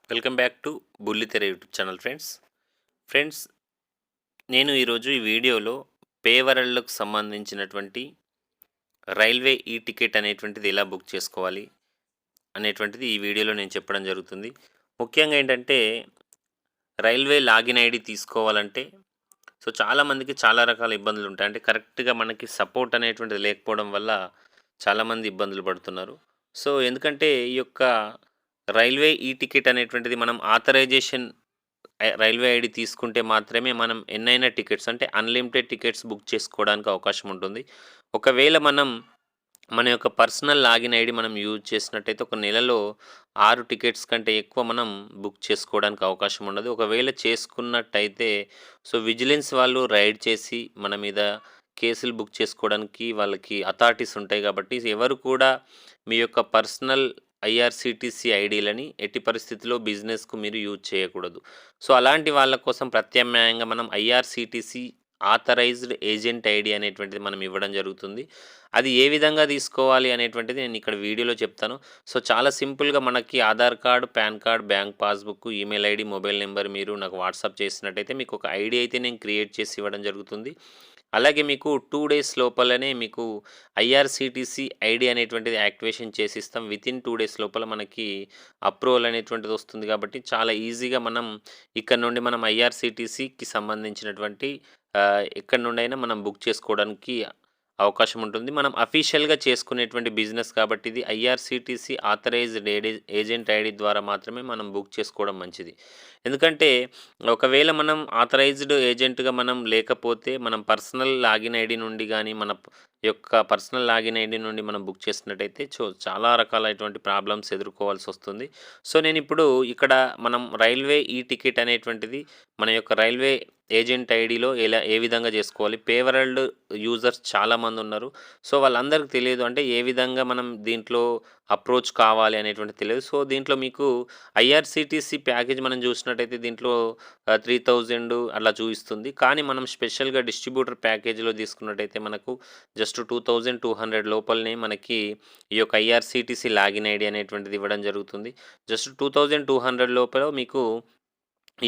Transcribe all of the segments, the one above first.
Welcome back to బుల్లితెర YouTube channel friends నేను ఈరోజు ఈ వీడియోలో పేవరల్డ్కు సంబంధించినటువంటి రైల్వే ఈ టికెట్ అనేటువంటిది ఎలా బుక్ చేసుకోవాలి అనేటువంటిది ఈ వీడియోలో నేను చెప్పడం జరుగుతుంది. ముఖ్యంగా ఏంటంటే రైల్వే లాగిన్ ఐడి తీసుకోవాలంటే చాలామందికి చాలా రకాల ఇబ్బందులు ఉంటాయి. అంటే కరెక్ట్గా మనకి సపోర్ట్ అనేటువంటిది లేకపోవడం వల్ల చాలామంది ఇబ్బందులు పడుతున్నారు. ఎందుకంటే ఈ యొక్క రైల్వే ఈ టికెట్ అనేటువంటిది మనం ఆథరైజేషన్ రైల్వే ఐడి తీసుకుంటే మాత్రమే మనం ఎన్నైనా టికెట్స్ అంటే అన్లిమిటెడ్ టికెట్స్ బుక్ చేసుకోవడానికి అవకాశం ఉంటుంది. ఒకవేళ మనం మన యొక్క పర్సనల్ లాగిన్ ఐడి మనం యూజ్ చేసినట్టయితే ఒక నెలలో 6 టికెట్స్ కంటే ఎక్కువ మనం బుక్ చేసుకోవడానికి అవకాశం ఉండదు. ఒకవేళ చేసుకున్నట్టయితే విజిలెన్స్ వాళ్ళు రైడ్ చేసి మన మీద కేసులు బుక్ చేసుకోవడానికి వాళ్ళకి అథారిటీస్ ఉంటాయి. కాబట్టి ఎవరు కూడా మీ యొక్క పర్సనల్ ఐఆర్సీటీసీ ఐడీలని ఎట్టి పరిస్థితిలో బిజినెస్కు మీరు యూజ్ చేయకూడదు. అలాంటి వాళ్ళ కోసం ప్రత్యామ్నాయంగా మనం ఐఆర్సీటీసీ ఆథరైజ్డ్ ఏజెంట్ ఐడి అనేటువంటిది మనం ఇవ్వడం జరుగుతుంది. అది ఏ విధంగా తీసుకోవాలి అనేటువంటిది నేను ఇక్కడ వీడియోలో చెప్తాను. చాలా సింపుల్గా మనకి Aadhaar card, pan card, bank passbook, email ID, mobile number మీరు నాకు వాట్సాప్ చేసినట్టయితే మీకు ఒక ఐడి అయితే నేను క్రియేట్ చేసి ఇవ్వడం జరుగుతుంది. అలాగే మీకు 2 డేస్ లోపలనే మీకు ఐఆర్సీటీసీ ఐడి అనేటువంటిది యాక్టివేషన్ చేసిస్తాం. వితిన్ 2 డేస్ లోపల మనకి అప్రూవల్ అనేటువంటిది వస్తుంది. కాబట్టి చాలా ఈజీగా మనం ఇక్కడ నుండి మనం ఐఆర్సీటీసీకి సంబంధించినటువంటి ఎక్కడి నుండైనా మనం బుక్ చేసుకోవడానికి అవకాశం ఉంటుంది. మనం అఫీషియల్గా చేసుకునేటువంటి బిజినెస్ కాబట్టి ఇది ఐఆర్సీటీసీ ఆథరైజ్డ్ ఏజెంట్ ఐడి ద్వారా మాత్రమే మనం బుక్ చేసుకోవడం మంచిది. ఎందుకంటే ఒకవేళ మనం ఆథరైజ్డ్ ఏజెంట్గా మనం లేకపోతే మనం పర్సనల్ లాగిన్ ఐడి నుండి కానీ మన యొక్క పర్సనల్ లాగిన్ ఐడి నుండి మనం బుక్ చేసినట్టయితే చాలా రకాలైనటువంటి ప్రాబ్లమ్స్ ఎదుర్కోవాల్సి వస్తుంది. నేను ఇప్పుడు ఇక్కడ మనం రైల్వే ఈ టికెట్ అనేటువంటిది మన యొక్క రైల్వే ఏజెంట్ ఐడిలో ఏ విధంగా చేసుకోవాలి. పేవరల్డ్ యూజర్స్ చాలామంది ఉన్నారు. వాళ్ళందరికీ తెలియదు అంటే ఏ విధంగా మనం దీంట్లో అప్రోచ్ కావాలి అనేటువంటిది తెలియదు. దీంట్లో మీకు ఐఆర్సీటీసీ ప్యాకేజ్ మనం చూసినట్టయితే దీంట్లో 3000 అలా చూపిస్తుంది. కానీ మనం స్పెషల్గా డిస్ట్రిబ్యూటర్ ప్యాకేజీలో తీసుకున్నట్టయితే మనకు జస్ట్ 2200 లోపలనే మనకి ఈ యొక్క ఐఆర్సీటీసీ లాగిన్ ఐడి అనేటువంటిది ఇవ్వడం జరుగుతుంది. జస్ట్ 2200 లోపల మీకు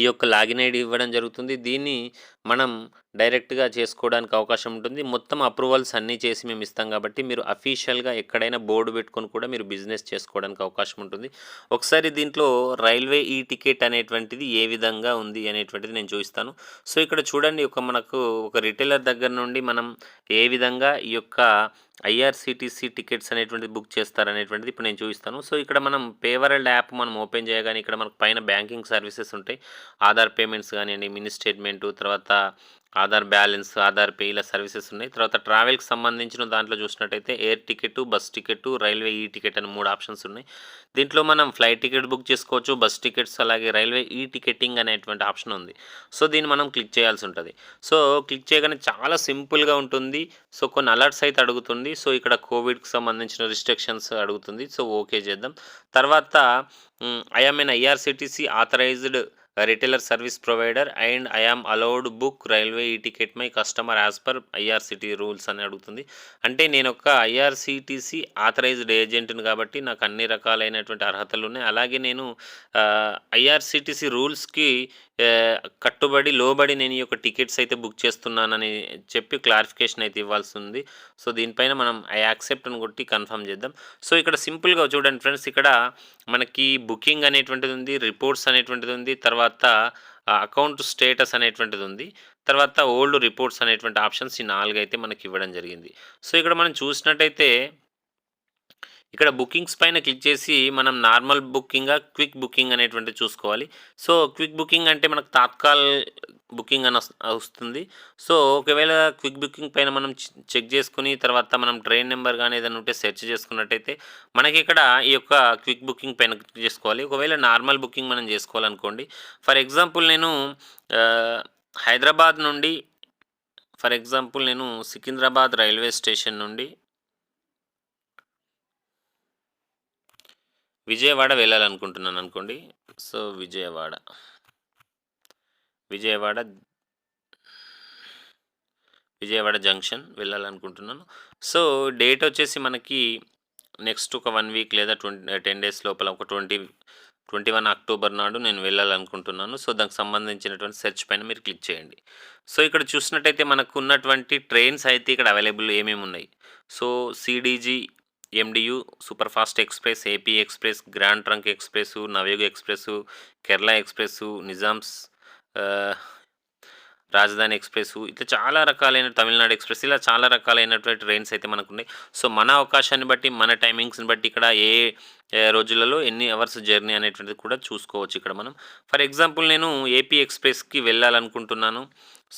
ఈ యొక్క లాగిన్ ఐడి ఇవ్వడం జరుగుతుంది. దీన్ని మనం డైరెక్ట్గా చేసుకోవడానికి అవకాశం ఉంటుంది. మొత్తం అప్రూవల్స్ అన్నీ చేసి మేము ఇస్తాం కాబట్టి మీరు అఫీషియల్గా ఎక్కడైనా బోర్డు పెట్టుకొని కూడా మీరు బిజినెస్ చేసుకోవడానికి అవకాశం ఉంటుంది. ఒకసారి దీంట్లో రైల్వే ఈ టికెట్ అనేటువంటిది ఏ విధంగా ఉంది అనేటువంటిది నేను చూపిస్తాను. ఇక్కడ చూడండి, మనకు ఒక రిటైలర్ దగ్గర నుండి మనం ఏ విధంగా ఈ యొక్క ఐఆర్సీటీసీ టికెట్స్ అనేటువంటిది బుక్ చేస్తారనేటువంటిది ఇప్పుడు నేను చూపిస్తాను. ఇక్కడ మనం పేవరల్డ్ యాప్ మనం ఓపెన్ చేయగానే ఇక్కడ మనకు పైన బ్యాంకింగ్ సర్వీసెస్ ఉంటాయి. ఆధార్ పేమెంట్స్ కానివ్వండి, మినీ స్టేట్మెంటు, తర్వాత ఆధార్ బ్యాలెన్స్, ఆధార్ పే ఇలా సర్వీసెస్ ఉన్నాయి. తర్వాత ట్రావెల్కి సంబంధించిన దాంట్లో చూసినట్టయితే air ticket, bus ticket, railway e ticket అని 3 ఆప్షన్స్ ఉన్నాయి. దీంట్లో మనం ఫ్లైట్ టికెట్ బుక్ చేసుకోవచ్చు, బస్ టికెట్స్, అలాగే రైల్వే ఈ టికెటింగ్ అనేటువంటి ఆప్షన్ ఉంది. దీన్ని మనం క్లిక్ చేయాల్సి ఉంటుంది. క్లిక్ చేయగానే చాలా సింపుల్గా ఉంటుంది. కొన్ని అలర్ట్స్ అయితే అడుగుతుంది. ఇక్కడ కోవిడ్కి సంబంధించిన రిస్ట్రిక్షన్స్ అడుగుతుంది. ఓకే చేద్దాం. తర్వాత I am an IRCTC authorised retailer service provider and I am allowed book railway e ticket my customer as per IRCT rules అని అడుగుతుంది. అంటే నేను ఒక ఐఆర్సిటీసీ ఆథరైజ్డ్ ఏజెంట్ని కాబట్టి నాకు అన్ని రకాలైనటువంటి అర్హతలు ఉన్నాయి. అలాగే నేను ఐఆర్సిటీసీ రూల్స్కి కట్టుబడి లోబడి నేను ఈ యొక్క టికెట్స్ అయితే బుక్ చేస్తున్నానని చెప్పి క్లారిఫికేషన్ అయితే ఇవ్వాల్సి ఉంది. దీనిపైన మనం ఐ యాక్సెప్ట్ అని కొట్టి కన్ఫర్మ్ చేద్దాం. ఇక్కడ సింపుల్గా చూడండి ఫ్రెండ్స్, ఇక్కడ మనకి బుకింగ్ అనేటువంటిది ఉంది, రిపోర్ట్స్ అనేటువంటిది ఉంది, తర్వాత అకౌంట్ స్టేటస్ అనేటువంటిది ఉంది, తర్వాత ఓల్డ్ రిపోర్ట్స్ అనేటువంటి ఆప్షన్స్ ఈ 4 అయితే మనకి ఇవ్వడం జరిగింది. ఇక్కడ మనం చూసినట్టయితే ఇక్కడ బుకింగ్స్ పైన క్లిక్ చేసి మనం నార్మల్ బుకింగా, క్విక్ బుకింగ్ అనేటువంటిది చూసుకోవాలి. క్విక్ బుకింగ్ అంటే మనకు తాత్కాల్ బుకింగ్ అని వస్తుంది. ఒకవేళ క్విక్ బుకింగ్ పైన మనం చెక్ చేసుకుని తర్వాత మనం ట్రైన్ నెంబర్ కానీ ఏదైనా ఉంటే సెర్చ్ చేసుకున్నట్టయితే మనకి ఇక్కడ ఈ యొక్క క్విక్ బుకింగ్ పైన క్లిక్ చేసుకోవాలి. ఒకవేళ నార్మల్ బుకింగ్ మనం చేసుకోవాలనుకోండి, ఫర్ ఎగ్జాంపుల్ నేను హైదరాబాద్ నుండి నేను సికింద్రాబాద్ రైల్వే స్టేషన్ నుండి విజయవాడ వెళ్ళాలనుకుంటున్నాను అనుకోండి. విజయవాడ జంక్షన్ వెళ్ళాలనుకుంటున్నాను. డేట్ వచ్చేసి మనకి నెక్స్ట్ ఒక 1 వీక్ లేదా 10 డేస్ లోపల, ఒక 21 అక్టోబర్ నాడు నేను వెళ్ళాలనుకుంటున్నాను. సో, దానికి సంబంధించినటువంటి సెర్చ్ పైన మీరు క్లిక్ చేయండి. సో, ఇక్కడ చూసినట్టయితే మనకున్నటువంటి ట్రైన్స్ అయితే ఇక్కడ అవైలబుల్ ఏమేమున్నాయి. So, CDG, MDU, superfast express, AP express, grand trunk express, Navayuga express, Kerala express, Nizam's ah, Rajdhani express ఇట్లా చాలా రకాలైన తమిళనాడు ఎక్స్‌ప్రెస్ ఇలా చాలా రకాలైనటువంటి ట్రైన్స్ అయితే మనకున్నాయి. సో, మన అవకాశాన్ని బట్టి, మన టైమింగ్స్‌ని బట్టి ఇక్కడ రోజులలో ఎన్ని అవర్స్ జర్నీ అనేటువంటిది కూడా చూసుకోవచ్చు ఇక్కడ మనం. ఫర్ ఎగ్జాంపుల్ నేను ఏపీ ఎక్స్‌ప్రెస్‌కి వెళ్ళాలనుకుంటున్నాను.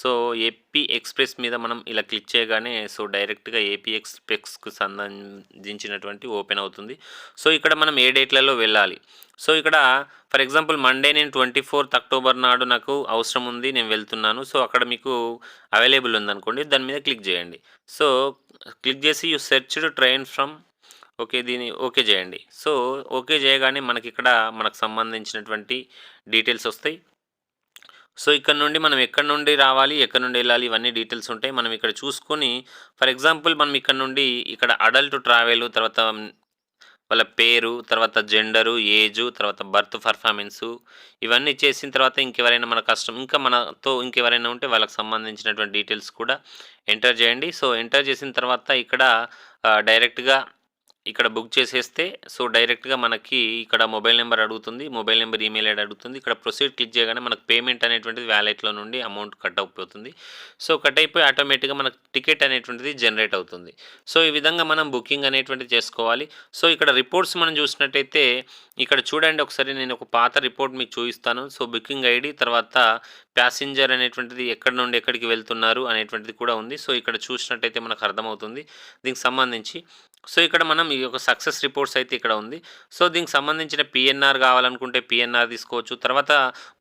సో, ఏపీ ఎక్స్‌ప్రెస్ మీద మనం ఇలా క్లిక్ చేయగానే సో, డైరెక్ట్‌గా ఏపీ ఎక్స్‌ప్రెస్‌కు సంబంధించినటువంటి ఓపెన్ అవుతుంది. సో, ఇక్కడ మనం ఏ డేట్‌లలో వెళ్ళాలి. సో, ఇక్కడ ఫర్ ఎగ్జాంపుల్ మండే నేను 24థ్ అక్టోబర్ నాడు నాకు అవసరం ఉంది. నేను వెళ్తున్నాను. సో, అక్కడ మీకు అవైలబుల్ ఉందనుకోండి. దాని మీద క్లిక్ చేయండి. సో, క్లిక్ చేసి you searched train from okay. దీన్ని ఓకే చేయండి. సో, ఓకే చేయగానే మనకిక్కడ మనకు సంబంధించినటువంటి డీటెయిల్స్ వస్తాయి. సో, ఇక్కడ నుండి మనం ఎక్కడి నుండి రావాలి, ఎక్కడి నుండి వెళ్ళాలి ఇవన్నీ డీటెయిల్స్ ఉంటాయి. మనం ఇక్కడ చూసుకొని ఫర్ ఎగ్జాంపుల్ మనం ఇక్కడ నుండి ఇక్కడ అడల్ట్ ట్రావెల్ తర్వాత వాళ్ళ పేరు, తర్వాత జెండరు, ఏజు, తర్వాత బర్త్ పర్ఫార్మెన్సు ఇవన్నీ చేసిన తర్వాత ఇంకెవరైనా మన ఇంకా మనతో ఇంకెవరైనా ఉంటే వాళ్ళకి సంబంధించినటువంటి డీటెయిల్స్ కూడా ఎంటర్ చేయండి. సో, ఎంటర్ చేసిన తర్వాత ఇక్కడ డైరెక్ట్‌గా ఇక్కడ బుక్ చేసేస్తే సో, డైరెక్ట్‌గా మనకి ఇక్కడ మొబైల్ నంబర్ అడుగుతుంది. మొబైల్ నంబర్, ఈమెయిల్ ఐడీ అడుగుతుంది. ఇక్కడ ప్రొసీడ్ క్లిక్ చేయగానే మనకు పేమెంట్ అనేటువంటిది వాలెట్‌లో నుండి అమౌంట్ కట్ అయిపోతుంది. సో, కట్ అయిపోయి ఆటోమేటిక్‌గా మనకు టికెట్ అనేటువంటిది జనరేట్ అవుతుంది. సో, ఈ విధంగా మనం బుకింగ్ అనేటువంటిది చేసుకోవాలి. సో, ఇక్కడ రిపోర్ట్స్ మనం చూసినట్టయితే ఇక్కడ చూడండి ఒకసారి నేను ఒక పాత రిపోర్ట్ మీకు చూపిస్తాను. సో, బుకింగ్ ఐడీ తర్వాత ప్యాసింజర్ అనేటువంటిది ఎక్కడి నుండి ఎక్కడికి వెళ్తున్నారు అనేటువంటిది కూడా ఉంది. సో, ఇక్కడ చూసినట్టయితే మనకు అర్థమవుతుంది దీనికి సంబంధించి. సో, ఇక్కడ మనం ఈ యొక్క సక్సెస్ రిపోర్ట్స్ అయితే ఇక్కడ ఉంది. సో, దీనికి సంబంధించిన పీఎన్ఆర్ కావాలనుకుంటే పీఎన్ఆర్ తీసుకోవచ్చు. తర్వాత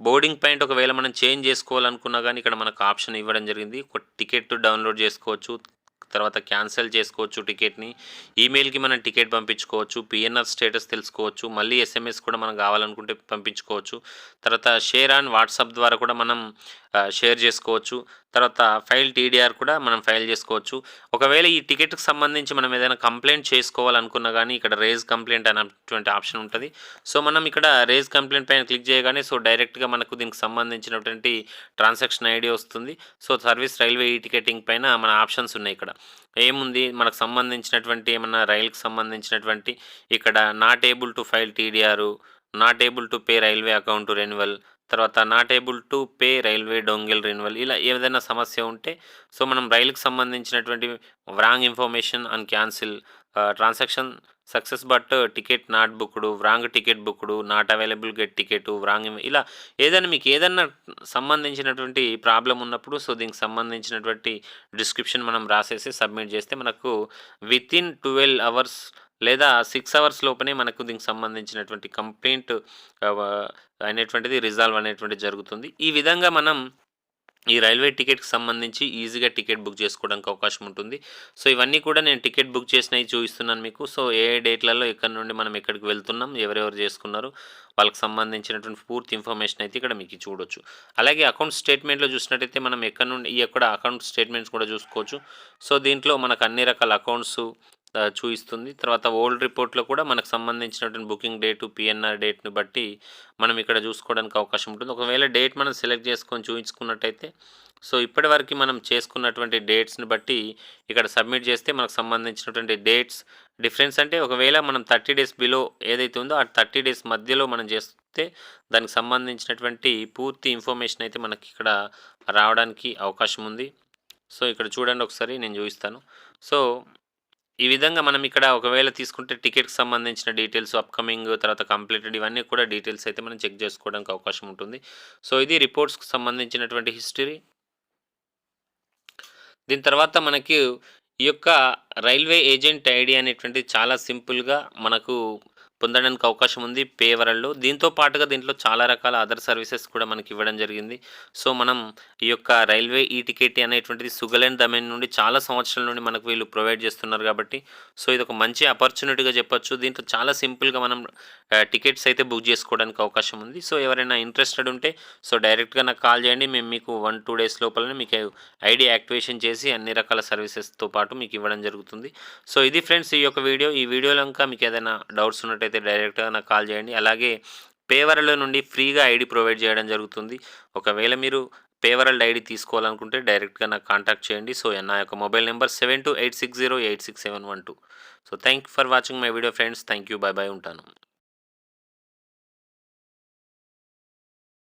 బోర్డింగ్ పాయింట్ ఒకవేళ మనం చేంజ్ చేసుకోవాలనుకున్నా కానీ ఇక్కడ మనకు ఆప్షన్ ఇవ్వడం జరిగింది. ఒక టికెట్ డౌన్లోడ్ చేసుకోవచ్చు. తర్వాత క్యాన్సిల్ చేసుకోవచ్చు టికెట్‌ని. ఈమెయిల్‌కి మనం టికెట్ పంపించుకోవచ్చు. పీఎన్ఆర్ స్టేటస్ తెలుసుకోవచ్చు. మళ్ళీ ఎస్ఎంఎస్ కూడా మనం కావాలనుకుంటే పంపించుకోవచ్చు. తర్వాత షేర్ ఆన్ వాట్సాప్ ద్వారా కూడా మనం షేర్ చేసుకోవచ్చు. తర్వాత ఫైల్ టీడీఆర్ కూడా మనం ఫైల్ చేసుకోవచ్చు. ఒకవేళ ఈ టికెట్‌కి సంబంధించి మనం ఏదైనా కంప్లెయింట్ చేసుకోవాలనుకున్నా కానీ ఇక్కడ రైజ్ కంప్లెయింట్ అనేటువంటి ఆప్షన్ ఉంటుంది. సో, మనం ఇక్కడ రైజ్ కంప్లెయింట్ పైన క్లిక్ చేయగానే సో, డైరెక్ట్‌గా మనకు దీనికి సంబంధించినటువంటి ట్రాన్సాక్షన్ ఐడీ వస్తుంది. సో, సర్వీస్ రైల్వే ఈ టికెటింగ్ పైన మన ఆప్షన్స్ ఉన్నాయి ఇక్కడ. ఏముంది మనకు సంబంధించినటువంటి ఏమన్నా రైలుకి సంబంధించినటువంటి ఇక్కడ not able to file TDR, not able to pay railway account renewal, తర్వాత not able to pay railway dongle renewal ఇలా ఏదైనా సమస్య ఉంటే సో, మనం రైలుకి సంబంధించినటువంటి wrong information and cancel transaction success but ticket not booked, wrong ticket booked, not available get ticket, wrong ఇలా ఏదైనా మీకు ఏదన్నా సంబంధించినటువంటి ప్రాబ్లమ్ ఉన్నప్పుడు సో, దీనికి సంబంధించినటువంటి డిస్క్రిప్షన్ మనం రాసేసి సబ్మిట్ చేస్తే మనకు వితిన్ 12 అవర్స్ లేదా 6 అవర్స్ లోపనే మనకు దీనికి సంబంధించినటువంటి కంప్లెయింట్ అనేటువంటిది రిజాల్వ్ అనేటువంటిది జరుగుతుంది. ఈ విధంగా మనం ఈ రైల్వే టికెట్‌కి సంబంధించి ఈజీగా టికెట్ బుక్ చేసుకోవడానికి అవకాశం ఉంటుంది. సో, ఇవన్నీ కూడా నేను టికెట్ బుక్ చేసినవి చూపిస్తున్నాను మీకు. సో, ఏ డేట్‌లలో ఎక్కడి నుండి మనం ఎక్కడికి వెళ్తున్నాం, ఎవరెవరు చేసుకున్నారు, వాళ్ళకి సంబంధించినటువంటి పూర్తి ఇన్ఫర్మేషన్ అయితే ఇక్కడ మీకు చూడొచ్చు. అలాగే అకౌంట్ స్టేట్మెంట్‌లో చూసినట్టయితే మనం ఎక్కడి నుండి అకౌంట్ స్టేట్మెంట్స్ కూడా చూసుకోవచ్చు. సో, దీంట్లో మనకు అన్ని రకాల అకౌంట్స్ చూయిస్తుంది. తర్వాత ఓల్డ్ రిపోర్ట్‌లో కూడా మనకు సంబంధించినటువంటి బుకింగ్ డేటు, పీఎన్ఆర్ డేట్‌ని బట్టి మనం ఇక్కడ చూసుకోవడానికి అవకాశం ఉంటుంది. ఒకవేళ డేట్ మనం సెలెక్ట్ చేసుకొని చూయించుకున్నట్టయితే సో, ఇప్పటివరకు మనం చేసుకున్నటువంటి డేట్స్‌ని బట్టి ఇక్కడ సబ్మిట్ చేస్తే మనకు సంబంధించినటువంటి డేట్స్ డిఫరెన్స్ అంటే ఒకవేళ మనం 30 డేస్ బిలో ఏదైతే ఉందో ఆ 30 డేస్ మధ్యలో మనం చేస్తే దానికి సంబంధించినటువంటి పూర్తి ఇన్ఫర్మేషన్ అయితే మనకి ఇక్కడ రావడానికి అవకాశం ఉంది. సో, ఇక్కడ చూడండి ఒకసారి నేను చూపిస్తాను. సో, ఈ విధంగా మనం ఇక్కడ ఒకవేళ తీసుకుంటే టికెట్‌కి సంబంధించిన డీటెయిల్స్, అప్‌కమింగ్ తర్వాత కంప్లీటెడ్ ఇవన్నీ కూడా డీటెయిల్స్ అయితే మనం చెక్ చేసుకోవడానికి అవకాశం ఉంటుంది. సో, ఇది రిపోర్ట్స్‌కి సంబంధించినటువంటి హిస్టరీ. దీని తర్వాత మనకి ఈ యొక్క రైల్వే ఏజెంట్ ఐడీ అనేటువంటిది చాలా సింపుల్‌గా మనకు పొందడానికి అవకాశం ఉంది పే వరల్డ్‌లో. దీంతో పాటుగా దీంట్లో చాలా రకాల అదర్ సర్వీసెస్ కూడా మనకి ఇవ్వడం జరిగింది. సో, మనం ఈ యొక్క రైల్వే ఈ టికెట్ అనేటువంటిది సుగలెన్ దమెన్ నుండి చాలా సంవత్సరాల నుండి మనకు వీళ్ళు ప్రొవైడ్ చేస్తున్నారు కాబట్టి సో, ఇదొక మంచి ఆపర్చునిటీగా చెప్పొచ్చు. దీంట్లో చాలా సింపుల్‌గా మనం టికెట్స్ అయితే బుక్ చేసుకోవడానికి అవకాశం ఉంది. సో, ఎవరైనా ఇంట్రెస్టెడ్ ఉంటే సో, డైరెక్ట్‌గా నాకు కాల్ చేయండి. మేము మీకు 1, 2 డేస్ లోపలనే మీకు ఐడీ యాక్టివేషన్ చేసి అన్ని రకాల సర్వీసెస్‌తో పాటు మీకు ఇవ్వడం జరుగుతుంది. సో, ఇది ఫ్రెండ్స్ ఈ యొక్క వీడియో. ఈ వీడియోలో ఇంకా మీకు ఏదైనా డౌట్స్ ఉన్నట్టయితే డైరెక్ట్‌గా నాకు కాల్ చేయండి. అలాగే పేవరల్డ్ నుండి ఫ్రీగా ఐడి ప్రొవైడ్ చేయడం జరుగుతుంది. ఒకవేళ మీరు పేవరల్డ్ ఐడి తీసుకోవాలనుకుంటే డైరెక్ట్‌గా నాకు కాంటాక్ట్ చేయండి. సో, నా యొక్క mobile number 7286086712. So, thank you for watching my video friends. Thank you. By by. ఉంటాను.